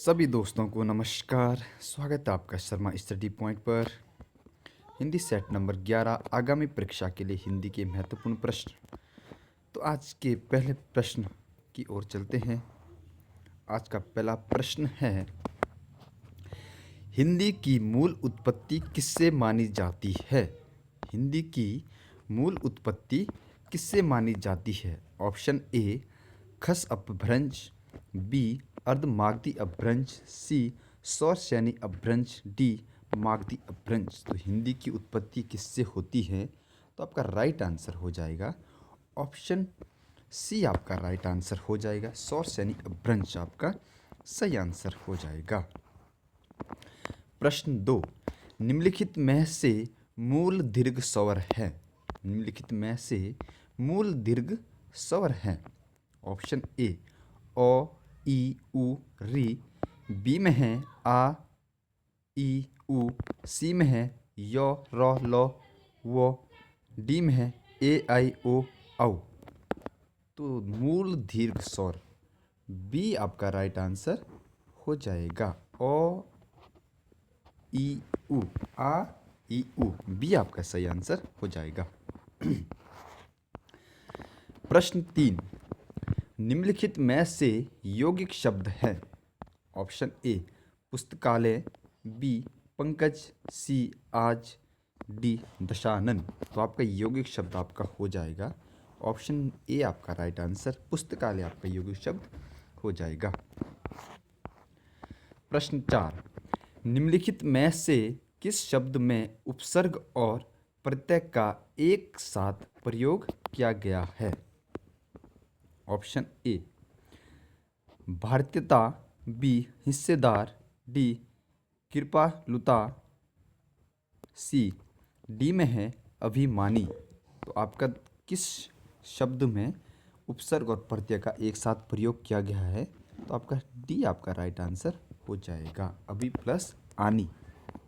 सभी दोस्तों को नमस्कार। स्वागत है आपका शर्मा स्टडी पॉइंट पर। हिंदी सेट नंबर 11 आगामी परीक्षा के लिए हिंदी के महत्वपूर्ण प्रश्न। तो आज के पहले प्रश्न की ओर चलते हैं। आज का पहला प्रश्न है, हिंदी की मूल उत्पत्ति किससे मानी जाती है? हिंदी की मूल उत्पत्ति किससे मानी जाती है? ऑप्शन ए खस अपभ्रंश, बी अर्धमागधी अपभ्रंश, सी सौरसैनी अपभ्रंश, डी मागधी अपभ्रंश। तो हिंदी की उत्पत्ति किससे होती है? तो आपका राइट आंसर हो जाएगा ऑप्शन सी। आपका राइट आंसर हो जाएगा सौरसैनी अपभ्रंश आपका सही आंसर हो जाएगा। प्रश्न 2, निम्नलिखित में से मूल दीर्घ स्वर है? निम्नलिखित में से मूल दीर्घ स्वर है। ऑप्शन ए ओ ई उ री, बी में है आ ई उ, सी में है यो रो लो वो, डी में है ए आई ओ औ। तो मूल दीर्घ स्वर बी आपका राइट आंसर हो जाएगा। ओ ई उ, आ ई उ, बी आपका सही आंसर हो जाएगा। प्रश्न 3, निम्नलिखित में से यौगिक शब्द है? ऑप्शन ए पुस्तकालय, बी पंकज, सी आज, डी दशानन। तो आपका यौगिक शब्द आपका हो जाएगा ऑप्शन ए। आपका राइट आंसर पुस्तकालय आपका यौगिक शब्द हो जाएगा। प्रश्न 4, निम्नलिखित में से किस शब्द में उपसर्ग और प्रत्यय का एक साथ प्रयोग किया गया है? ऑप्शन ए भारतीयता, बी हिस्सेदार, डी कृपालुता, सी डी में है अभिमानी। तो आपका किस शब्द में उपसर्ग और प्रत्यय का एक साथ प्रयोग किया गया है? तो आपका डी आपका राइट आंसर हो जाएगा अभि प्लस आनी।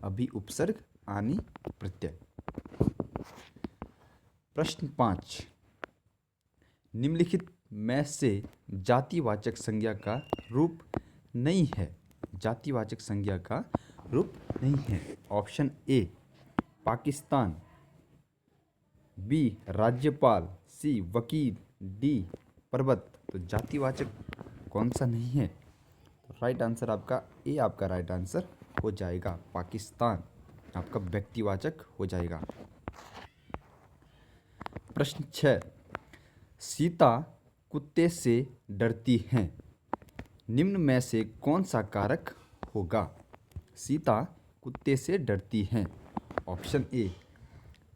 अभि उपसर्ग, आनी प्रत्यय। प्रश्न 5, निम्नलिखित में से जातिवाचक संज्ञा का रूप नहीं है? जातिवाचक संज्ञा का रूप नहीं है। ऑप्शन ए पाकिस्तान, बी राज्यपाल, सी वकील, डी पर्वत। तो जातिवाचक कौन सा नहीं है? तो राइट आंसर आपका ए आपका राइट आंसर हो जाएगा पाकिस्तान आपका व्यक्तिवाचक हो जाएगा। प्रश्न 6, सीता कुत्ते से डरती हैं, निम्न में से कौन सा कारक होगा? सीता कुत्ते से डरती हैं। ऑप्शन ए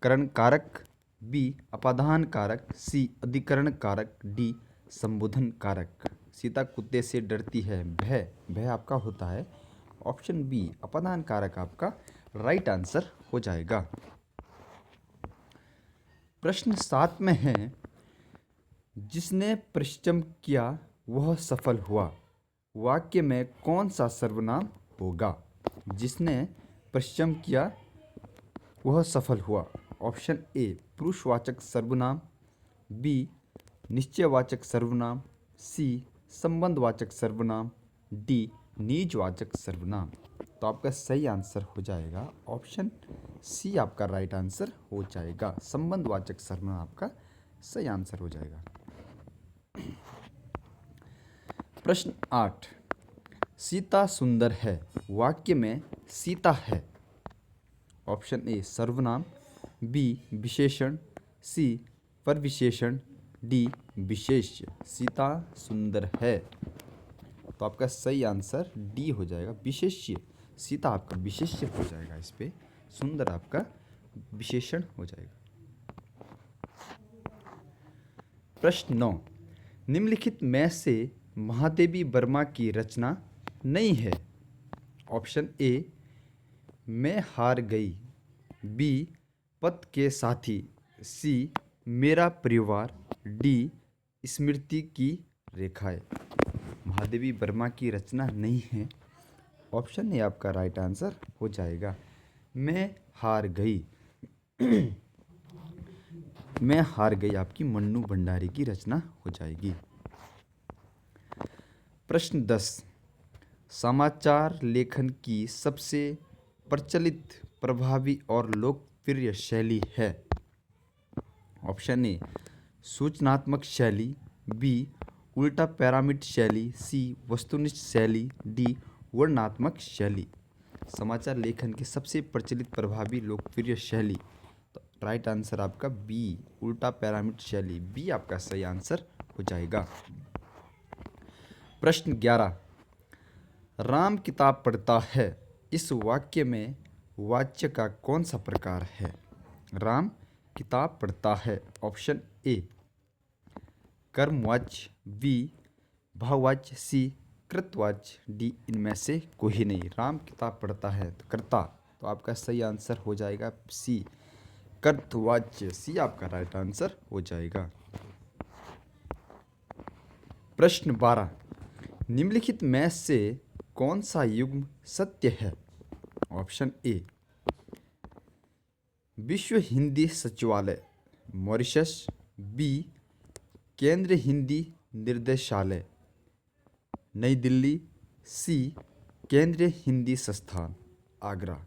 करण कारक, बी अपादान कारक, सी अधिकरण कारक, डी संबोधन कारक। सीता कुत्ते से डरती है, भय भय आपका होता है ऑप्शन बी अपादान कारक आपका राइट आंसर हो जाएगा। प्रश्न 7 में है, जिसने परिश्रम किया वह सफल हुआ, वाक्य में कौन सा सर्वनाम होगा? जिसने परिश्रम किया वह सफल हुआ। ऑप्शन ए पुरुषवाचक सर्वनाम, बी निश्चयवाचक सर्वनाम, सी संबंधवाचक सर्वनाम, डी निजवाचक सर्वनाम। तो आपका सही आंसर हो जाएगा ऑप्शन सी आपका राइट आंसर हो जाएगा। संबंधवाचक सर्वनाम आपका सही आंसर हो जाएगा। प्रश्न 8, सीता सुंदर है, वाक्य में सीता है। ऑप्शन ए सर्वनाम, बी विशेषण, सी परविशेषण, डी विशेष्य। सीता सुंदर है, तो आपका सही आंसर डी हो जाएगा विशेष्य। सीता आपका विशेष्य हो जाएगा, इस पे सुंदर आपका विशेषण हो जाएगा। प्रश्न 9, निम्नलिखित में से महादेवी वर्मा की रचना नहीं है? ऑप्शन ए मैं हार गई, बी पथ के साथी, सी मेरा परिवार, डी स्मृति की रेखाएं। महादेवी वर्मा की रचना नहीं है। ऑप्शन ए आपका राइट आंसर हो जाएगा मैं हार गई। मैं हार गई आपकी मन्नू भंडारी की रचना हो जाएगी। प्रश्न 10, समाचार लेखन की सबसे प्रचलित, प्रभावी और लोकप्रिय शैली है? ऑप्शन ए सूचनात्मक शैली, बी उल्टा पिरामिड शैली, सी वस्तुनिष्ठ शैली, डी वर्णनात्मक शैली। समाचार लेखन की सबसे प्रचलित, प्रभावी, लोकप्रिय शैली, तो राइट आंसर आपका बी उल्टा पिरामिड शैली, बी आपका सही आंसर हो जाएगा। प्रश्न 11, राम किताब पढ़ता है, इस वाक्य में वाच्य का कौन सा प्रकार है? राम किताब पढ़ता है। ऑप्शन ए कर्मवाच्य, बी भाववाच्य, सी कृतवाच्य, डी इनमें से कोई नहीं। राम किताब पढ़ता है तो कर्ता, तो आपका सही आंसर हो जाएगा सी कर्तवाच्य, सी आपका राइट आंसर हो जाएगा। प्रश्न 12, निम्नलिखित में से कौन सा युग्म सत्य है? ऑप्शन ए विश्व हिंदी सचिवालय मॉरिशस, बी केंद्रीय हिंदी निर्देशालय नई दिल्ली, सी केंद्रीय हिंदी संस्थान आगरा,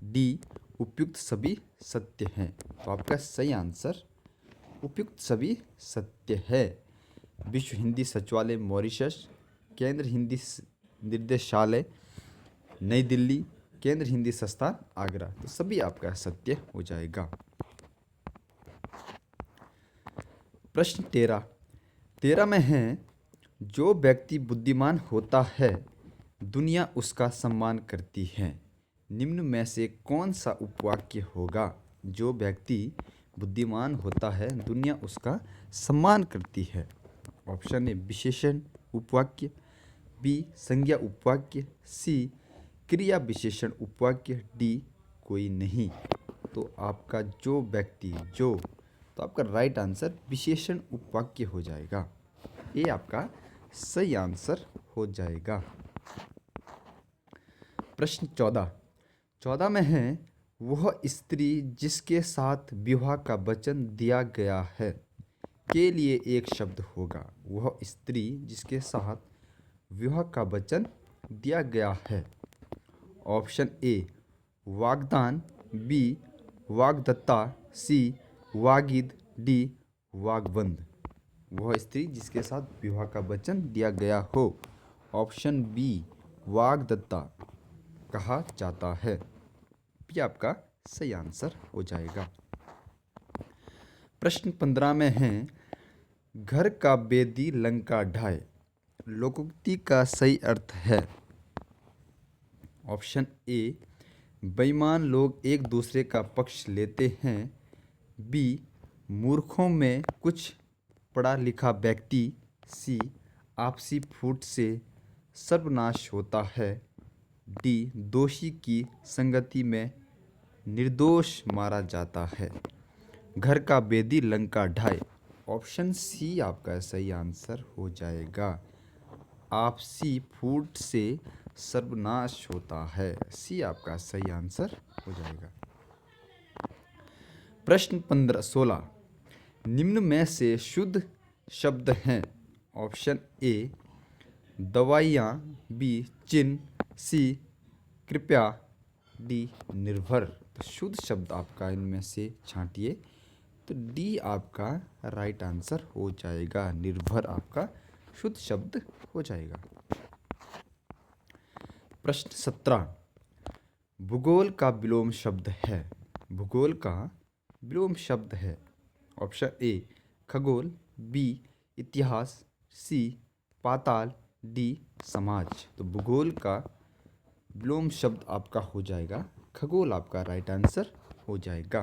डी उपयुक्त सभी सत्य हैं। तो आपका सही आंसर उपयुक्त सभी सत्य है। विश्व हिंदी सचिवालय मॉरिशस, केंद्र हिंदी निर्देशालय नई दिल्ली, केंद्र हिंदी संस्थान आगरा, तो सभी आपका सत्य हो जाएगा। प्रश्न 13 में है, जो व्यक्ति बुद्धिमान होता है दुनिया उसका सम्मान करती है। निम्न में से कौन सा उपवाक्य होगा? जो व्यक्ति बुद्धिमान होता है दुनिया उसका सम्मान करती है। ऑप्शन ए विशेषण उपवाक्य, बी संज्ञा उपवाक्य, सी क्रिया विशेषण उपवाक्य, डी कोई नहीं। तो आपका जो व्यक्ति जो, तो आपका राइट आंसर विशेषण उपवाक्य हो जाएगा, ये आपका सही आंसर हो जाएगा। प्रश्न 14 में है, वह स्त्री जिसके साथ विवाह का वचन दिया गया है के लिए एक शब्द होगा। वह स्त्री जिसके साथ विवाह का वचन दिया गया है। ऑप्शन ए वाग्दान, बी वाग्दत्ता, सी वागिद, डी वाग्बंद। वह स्त्री जिसके साथ विवाह का वचन दिया गया हो। ऑप्शन बी वाग्दत्ता कहा जाता है, भी आपका सही आंसर हो जाएगा। प्रश्न 15 में है, घर का बेदी लंका ढाए लोकोक्ति का सही अर्थ है। ऑप्शन ए बेईमान लोग एक दूसरे का पक्ष लेते हैं, बी मूर्खों में कुछ पढ़ा लिखा व्यक्ति, सी आपसी फूट से सर्वनाश होता है, डी दोषी की संगति में निर्दोष मारा जाता है। घर का बेदी लंका ढाए, ऑप्शन सी आपका सही आंसर हो जाएगा। आपसी फूट से सर्वनाश होता है, सी आपका सही आंसर हो जाएगा। प्रश्न 16 निम्न में से शुद्ध शब्द हैं। ऑप्शन ए दवाइयाँ, बी चिन्ह, सी कृपया, डी निर्भर। तो शुद्ध शब्द आपका इनमें से छांटिए, तो डी आपका राइट आंसर हो जाएगा, निर्भर आपका शुद्ध शब्द हो जाएगा। प्रश्न 17 भूगोल का विलोम शब्द है। भूगोल का विलोम शब्द है। ऑप्शन ए खगोल, बी इतिहास, सी पाताल, डी समाज। तो भूगोल का विलोम शब्द आपका हो जाएगा खगोल, आपका राइट आंसर हो जाएगा।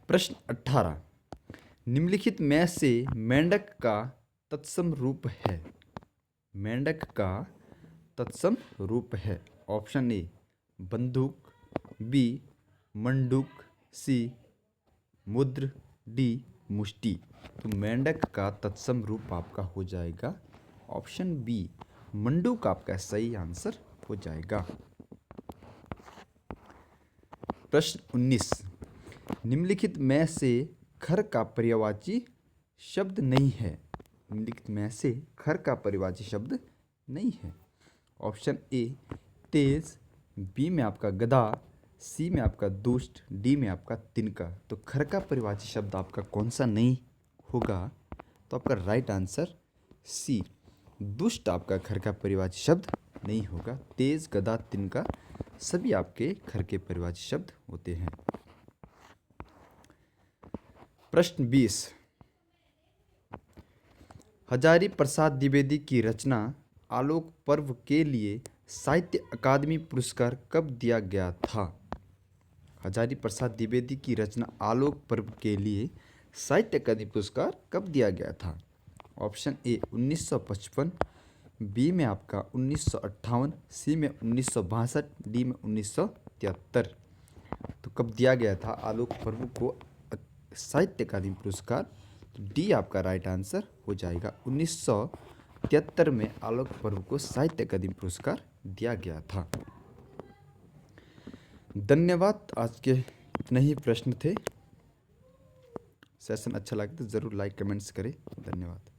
प्रश्न 18 निम्नलिखित में से मेंढक का तत्सम रूप है। मेंढक का तत्सम रूप है। ऑप्शन ए बंदूक, बी मंडूक, सी मुद्र, डी मुष्टि। तो मेंढक का तत्सम रूप आपका हो जाएगा ऑप्शन बी मंडूक, आपका सही आंसर हो जाएगा। प्रश्न 19 निम्नलिखित में से घर का पर्यायवाची शब्द नहीं है। निम्नलिखित में से खर का परिवाची शब्द नहीं है। ऑप्शन ए तेज, बी में आपका गधा, सी में आपका दुष्ट, डी में आपका तिनका। तो खर का परिवाची शब्द आपका कौन सा नहीं होगा? तो आपका राइट आंसर सी, दुष्ट आपका खर का परिवाची शब्द नहीं होगा। तेज, गधा, तिनका सभी आपके खर के परिवाची शब्द होते हैं। प्रश्न 20, हजारी प्रसाद द्विवेदी की रचना आलोक पर्व के लिए साहित्य अकादमी पुरस्कार कब दिया गया था? हजारी प्रसाद द्विवेदी की रचना आलोक पर्व के लिए साहित्य अकादमी पुरस्कार कब दिया गया था? ऑप्शन ए 1955, बी में आपका 1958, सी में 1962, डी में 1973। तो कब दिया गया था आलोक पर्व को साहित्य अकादमी पुरस्कार? तो डी आपका राइट आंसर हो जाएगा। 1973 में आलोक पर्व को साहित्य अकादमी पुरस्कार दिया गया था। धन्यवाद। आज के इतने ही प्रश्न थे। सेशन अच्छा लगे तो ज़रूर लाइक कमेंट्स करें। धन्यवाद।